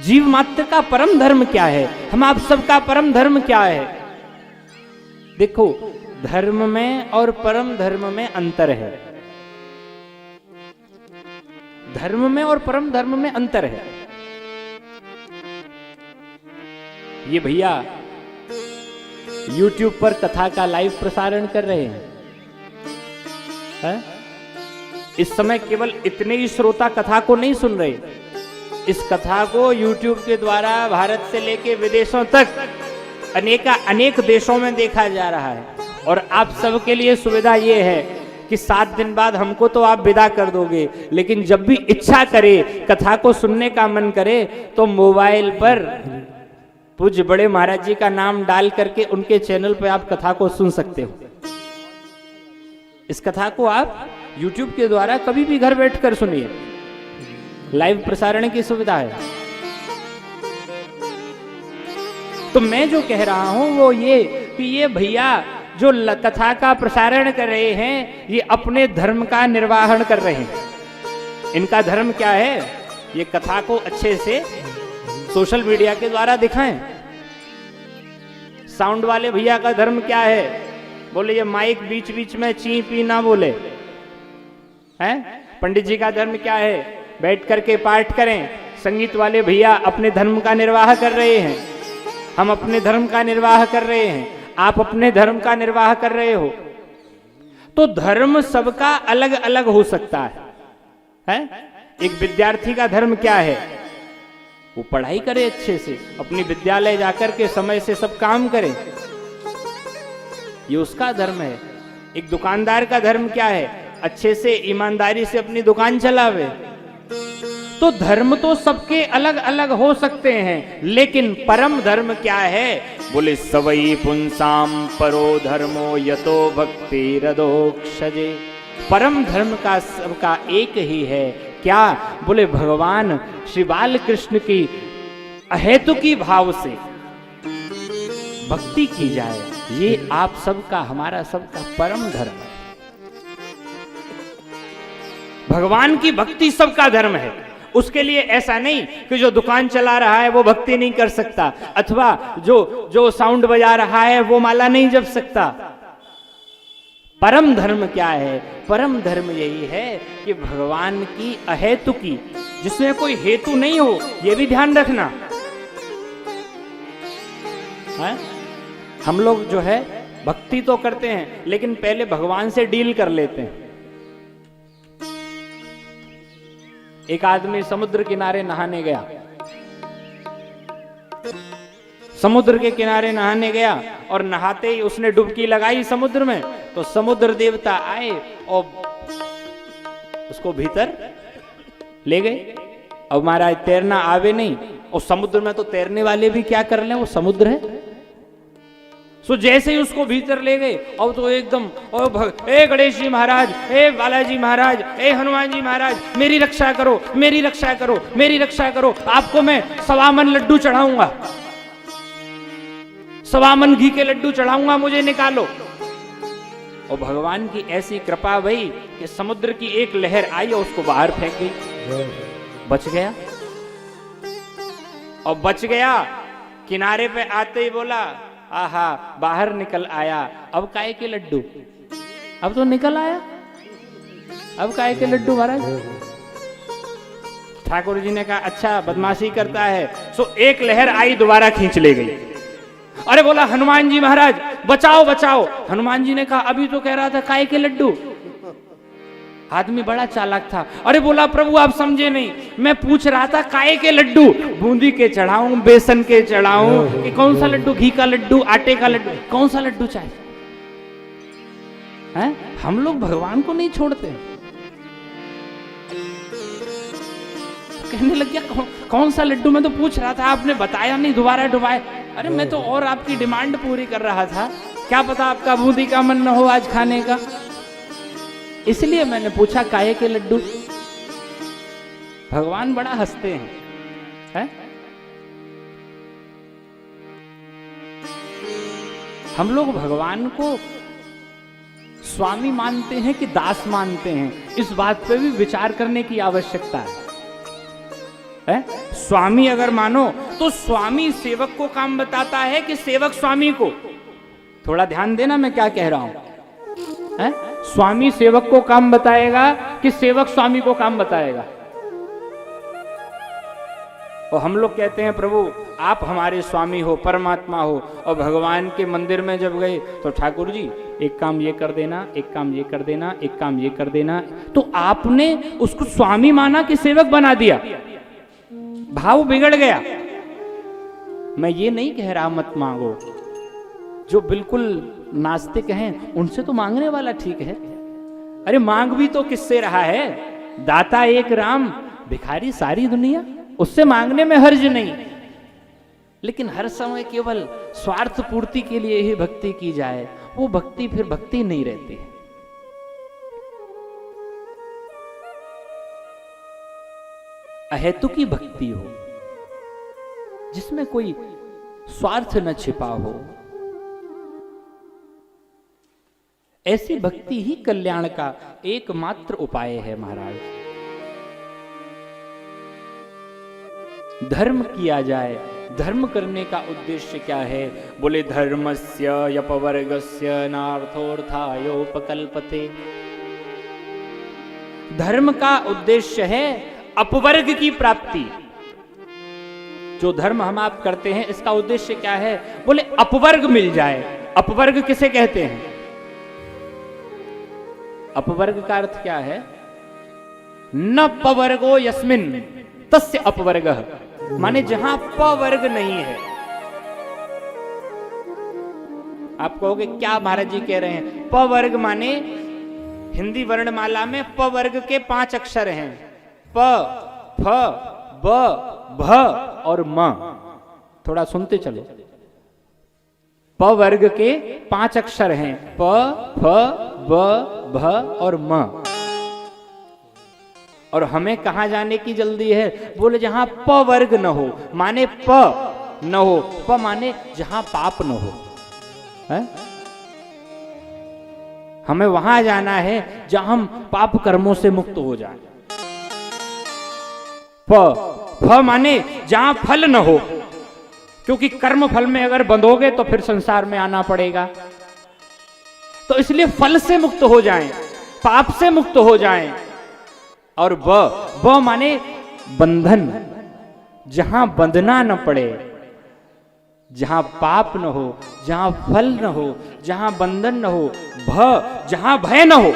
जीव मात्र का परम धर्म क्या है, हम आप सबका परम धर्म क्या है। देखो, धर्म में और परम धर्म में अंतर है। धर्म में और परम धर्म में अंतर है। ये भैया YouTube पर कथा का लाइव प्रसारण कर रहे हैं। इस समय केवल इतने ही श्रोता कथा को नहीं सुन रहे, इस कथा को YouTube के द्वारा भारत से लेके विदेशों तक अनेक देशों में देखा जा रहा है। और आप सबके लिए सुविधा ये है कि 7 दिन बाद हमको तो आप विदा कर दोगे, लेकिन जब भी इच्छा करे, कथा को सुनने का मन करे, तो मोबाइल पर पूज्य बड़े महाराज जी का नाम डाल करके उनके चैनल पे आप कथा को सुन सकते हो। इस कथा को आप YouTube के द्वारा कभी भी घर बैठकर सुनिए, लाइव प्रसारण की सुविधा है। तो मैं जो कह रहा हूं वो ये कि ये भैया जो कथा का प्रसारण कर रहे हैं, ये अपने धर्म का निर्वाहन कर रहे हैं। इनका धर्म क्या है, ये कथा को अच्छे से सोशल मीडिया के द्वारा दिखाएं। साउंड वाले भैया का धर्म क्या है, बोले ये माइक बीच बीच में ची पी ना बोले हैं। पंडित जी का धर्म क्या है, बैठ करके पाठ करें। संगीत वाले भैया अपने धर्म का निर्वाह कर रहे हैं, हम अपने धर्म का निर्वाह कर रहे हैं, आप अपने धर्म का निर्वाह कर रहे हो। तो धर्म सबका अलग अलग हो सकता है? एक विद्यार्थी का धर्म क्या है, वो पढ़ाई करे अच्छे से, अपनी विद्यालय जाकर के समय से सब काम करे, ये उसका धर्म है। एक दुकानदार का धर्म क्या है, अच्छे से ईमानदारी से अपनी दुकान चलावे। तो धर्म तो सबके अलग अलग हो सकते हैं, लेकिन परम धर्म क्या है, बोले सवई पुंसाम परो धर्मो यतो भक्ति रदोक्षजे। परम धर्म का सबका एक ही है, क्या, बोले भगवान श्री बाल कृष्ण की अहेतु की भाव से भक्ति की जाए, ये आप सबका, हमारा सबका परम धर्म है। भगवान की भक्ति सबका धर्म है। उसके लिए ऐसा नहीं कि जो दुकान चला रहा है वो भक्ति नहीं कर सकता, अथवा जो साउंड बजा रहा है वो माला नहीं जप सकता। परम धर्म क्या है, परम धर्म यही है कि भगवान की अहेतु की, जिसमें कोई हेतु नहीं हो, ये भी ध्यान रखना है। हम लोग जो है भक्ति तो करते हैं, लेकिन पहले भगवान से डील कर लेते हैं। एक आदमी समुद्र किनारे नहाने गया, समुद्र के किनारे नहाने गया, और नहाते ही उसने डुबकी लगाई समुद्र में, तो समुद्र देवता आए और उसको भीतर ले गए। अब महाराज तैरना आवे नहीं, और समुद्र में तो तैरने वाले भी क्या कर लें, वो समुद्र है। सो जैसे ही उसको भीतर ले गए, अब तो एकदम ए गणेश जी महाराज, ए बालाजी महाराज, ए हनुमान जी महाराज, मेरी रक्षा करो, मेरी रक्षा करो, मेरी रक्षा करो, आपको मैं 1.25 मन लड्डू चढ़ाऊंगा, 1.25 मन घी के लड्डू चढ़ाऊंगा, मुझे निकालो। और भगवान की ऐसी कृपा भई कि समुद्र की एक लहर आई और उसको बाहर फेंक गई, बच गया। और बच गया, किनारे पे आते ही बोला, आहा बाहर निकल आया, अब काहे के लड्डू, अब तो निकल आया, अब काहे के लड्डू महाराज। ठाकुर जी ने कहा अच्छा बदमाशी करता है। सो एक लहर आई, दोबारा खींच ले गई। अरे बोला हनुमान जी महाराज बचाओ बचाओ। हनुमान जी ने कहा अभी तो कह रहा था काहे के लड्डू। आदमी बड़ा चालाक था। अरे बोला प्रभु आप समझे नहीं, मैं पूछ रहा था काहे के लड्डू, बूंदी के चढ़ाऊं, बेसन के चढ़ाऊं, कि कौन सा लड्डू, घी का लड्डू, आटे का लड्डू, कौन सा लड्डू चाहिए हैं? हम लोग भगवान को नहीं छोड़ते। कहने लग गया कौन सा लड्डू, मैं तो पूछ रहा था, आपने बताया नहीं, दोबारा डुबाए। अरे मैं तो और आपकी डिमांड पूरी कर रहा था, क्या पता आपका बूंदी का मन न हो आज खाने का, इसलिए मैंने पूछा काहे के लड्डू। भगवान बड़ा हंसते हैं, हम लोग भगवान को स्वामी मानते हैं कि दास मानते हैं, इस बात पे भी विचार करने की आवश्यकता है। स्वामी अगर मानो तो स्वामी सेवक को काम बताता है कि सेवक स्वामी को? थोड़ा ध्यान देना मैं क्या कह रहा हूं, है? स्वामी सेवक को काम बताएगा कि सेवक स्वामी को काम बताएगा? और हम लोग कहते हैं प्रभु आप हमारे स्वामी हो, परमात्मा हो, और भगवान के मंदिर में जब गए तो ठाकुर जी एक काम ये कर देना, एक काम ये कर देना, एक काम ये कर देना, तो आपने उसको स्वामी माना कि सेवक बना दिया? भाव बिगड़ गया। मैं ये नहीं कह रहा मत मांगो, जो बिल्कुल नास्तिक हैं उनसे तो मांगने वाला ठीक है। अरे मांग भी तो किससे रहा है? दाता एक राम, भिखारी सारी दुनिया, उससे मांगने में हर्ज नहीं। लेकिन हर समय केवल स्वार्थ पूर्ति के लिए ही भक्ति की जाए, वो भक्ति फिर भक्ति नहीं रहती। अहेतुकी भक्ति हो, जिसमें कोई स्वार्थ न छिपा हो, ऐसी भक्ति ही कल्याण का एकमात्र उपाय है महाराज। धर्म किया जाए, धर्म करने का उद्देश्य क्या है? बोले धर्मस्य यपवर्गस्य नार्थोर्थायोपकल्पते। धर्म का उद्देश्य है अपवर्ग की प्राप्ति। जो धर्म हम आप करते हैं इसका उद्देश्य क्या है? बोले अपवर्ग मिल जाए। अपवर्ग किसे कहते हैं? अपवर्ग का अर्थ क्या है? न पवर्गो यस्मिन तस्य अपवर्गः, माने जहां पवर्ग नहीं है। आप कहोगे क्या महाराज जी कह रहे हैं? पवर्ग माने हिंदी वर्णमाला में पवर्ग के 5 अक्षर हैं, प, फ, ब, भ और म। थोड़ा सुनते चलो। प वर्ग के 5 अक्षर हैं, प, फ, ब, भ और म। और हमें कहां जाने की जल्दी है? बोले जहां प वर्ग न हो, माने प न हो। प माने जहां पाप न हो, है? हमें वहां जाना है जहां हम पाप कर्मों से मुक्त हो जाएं। फ माने जहां फल न हो, क्योंकि कर्म फल में अगर बंधोगे तो फिर संसार में आना पड़ेगा। तो इसलिए फल से मुक्त हो जाएं, पाप से मुक्त हो जाएं। और ब माने बंधन, जहां बंधना न पड़े, जहां पाप न हो, जहां फल न हो, जहां बंधन न हो। भ जहां भय न हो,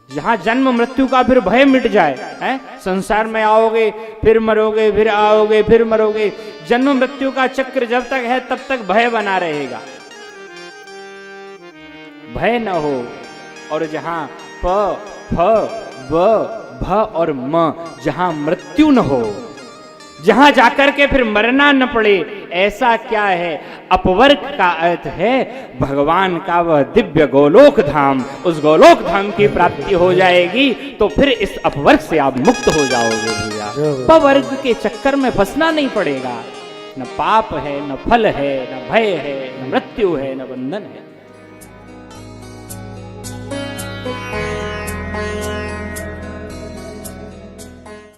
जहां जन्म मृत्यु का फिर भय मिट जाए, है? संसार में आओगे फिर मरोगे, फिर आओगे फिर मरोगे। जन्म मृत्यु का चक्र जब तक है तब तक भय बना रहेगा। भय न हो। और जहां प, फ, ब, भ और म, जहां मृत्यु न हो, जहां जाकर के फिर मरना न पड़े, ऐसा क्या है? अपवर्ग का अर्थ है भगवान का वह दिव्य गोलोक धाम। उस गोलोक धाम की प्राप्ति हो जाएगी तो फिर इस अपवर्ग से आप मुक्त हो जाओगे भैया। अपवर्ग के चक्कर में फंसना नहीं पड़ेगा। न पाप है, न फल है, न भय है, न मृत्यु है, न बंधन है।